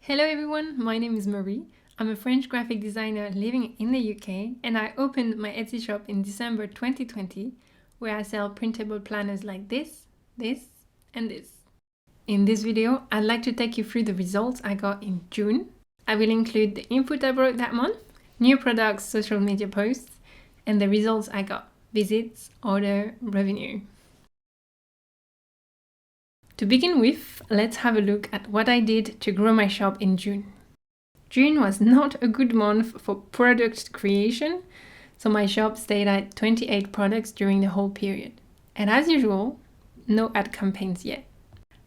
Hello everyone, my name is Marie. I'm a French graphic designer living in the UK, and I opened my Etsy shop in December 2020, where I sell printable planners like this, and this. In this video, I'd like to take you through the results I got in June. I will include the input I broke that month, new products, social media posts, and the results I got: visits, order, revenue. To begin with, let's have a look at what I did to grow my shop in June. June was not a good month for product creation, so my shop stayed at 28 products during the whole period. And as usual, no ad campaigns yet.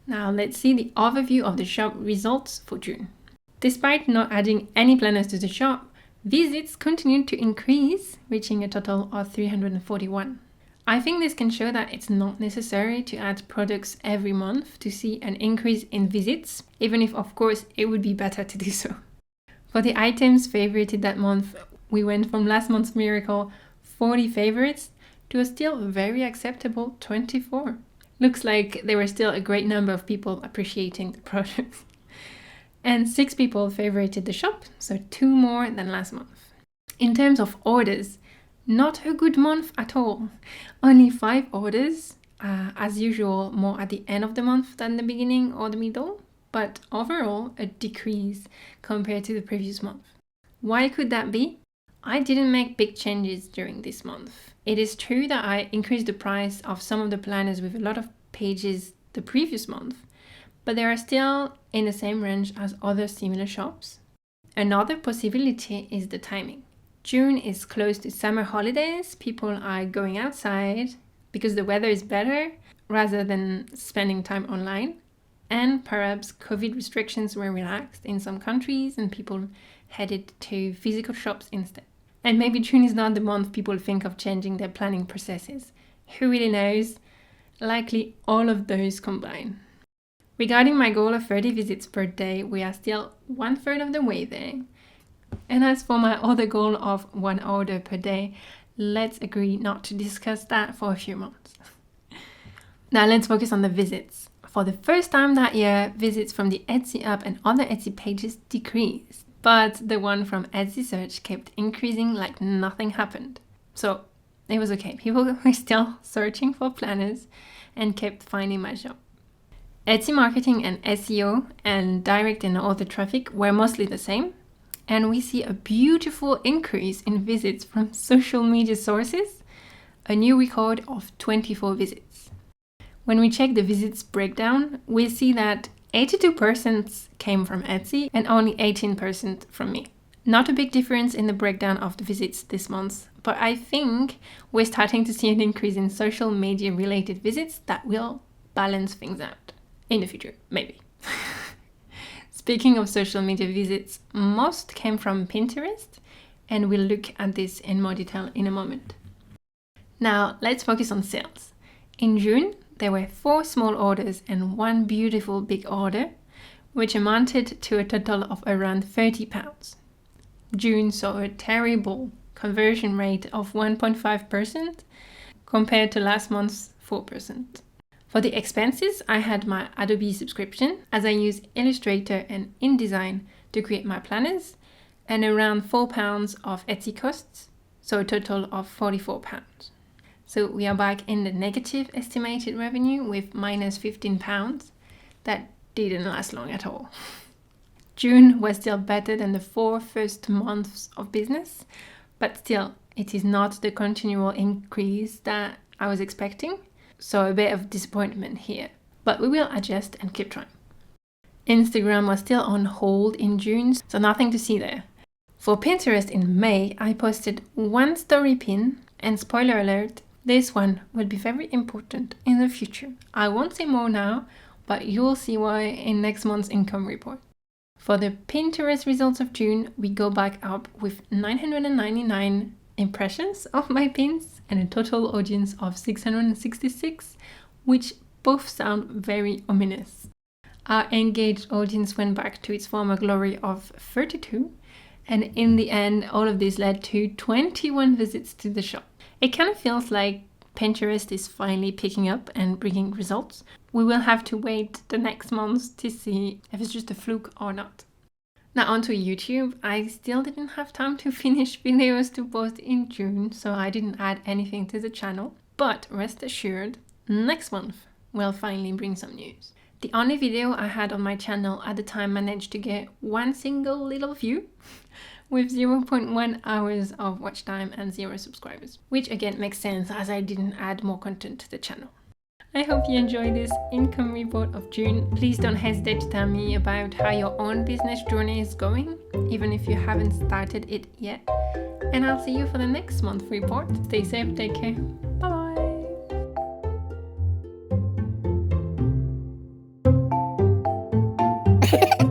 Now let's see the overview of the shop results for June. Despite not adding any planners to the shop, visits continued to increase, reaching a total of 341. I think this can show that it's not necessary to add products every month to see an increase in visits, even if of course it would be better to do so. For the items favorited that month, we went from last month's miracle 40 favorites to a still very acceptable 24. Looks like there were still a great number of people appreciating the products. And 6 people favorited the shop, so 2 more than last month. In terms of orders, not a good month at all. Only 5 orders, as usual, more at the end of the month than the beginning or the middle, but overall a decrease compared to the previous month. Why could that be? I didn't make big changes during this month. It is true that I increased the price of some of the planners with a lot of pages the previous month, but they are still in the same range as other similar shops. Another possibility is the timing. June is close to summer holidays. People are going outside because the weather is better rather than spending time online. And perhaps COVID restrictions were relaxed in some countries and people headed to physical shops instead. And maybe June is not the month people think of changing their planning processes. Who really knows? Likely all of those combined. Regarding my goal of 30 visits per day, we are still 1/3 of the way there. And as for my other goal of 1 order per day, let's agree not to discuss that for a few months. Now let's focus on the visits. For the first time that year, visits from the Etsy app and other Etsy pages decreased, but the one from Etsy search kept increasing like nothing happened. So it was okay. People were still searching for planners and kept finding my shop. Etsy marketing and SEO and direct and order traffic were mostly the same. And we see a beautiful increase in visits from social media sources, a new record of 24 visits. When we check the visits breakdown, we see that 82% came from Etsy and only 18% from me. Not a big difference in the breakdown of the visits this month, but I think we're starting to see an increase in social media related visits that will balance things out in the future, maybe. Speaking of social media visits, most came from Pinterest, and we'll look at this in more detail in a moment. Now, let's focus on sales. In June, there were 4 small orders and 1 beautiful big order, which amounted to a total of around £30. June saw a terrible conversion rate of 1.5% compared to last month's 4%. For the expenses, I had my Adobe subscription, as I use Illustrator and InDesign to create my planners, and around £4 of Etsy costs, so a total of £44. So we are back in the negative estimated revenue with minus £15. That didn't last long at all. June was still better than the 4 first months of business, but still, it is not the continual increase that I was expecting. So a bit of disappointment here, but we will adjust and keep trying. Instagram was still on hold in June, so nothing to see there. For Pinterest in May, I posted 1 story pin, and spoiler alert, this one will be very important in the future. I won't say more now, but you will see why in next month's income report. For the Pinterest results of June, we go back up with 999 impressions of my pins and a total audience of 666, which both sound very ominous. Our engaged audience went back to its former glory of 32, and in the end, all of this led to 21 visits to the shop. It kind of feels like Pinterest is finally picking up and bringing results. We will have to wait the next month to see if it's just a fluke or not. Now onto YouTube. I still didn't have time to finish videos to post in June, so I didn't add anything to the channel. But rest assured, next month will finally bring some news. The only video I had on my channel at the time managed to get one single little view with 0.1 hours of watch time and 0 subscribers, which again makes sense as I didn't add more content to the channel. I hope you enjoyed this income report of June. Please don't hesitate to tell me about how your own business journey is going, even if you haven't started it yet. And I'll see you for the next month report. Stay safe, take care. Bye bye.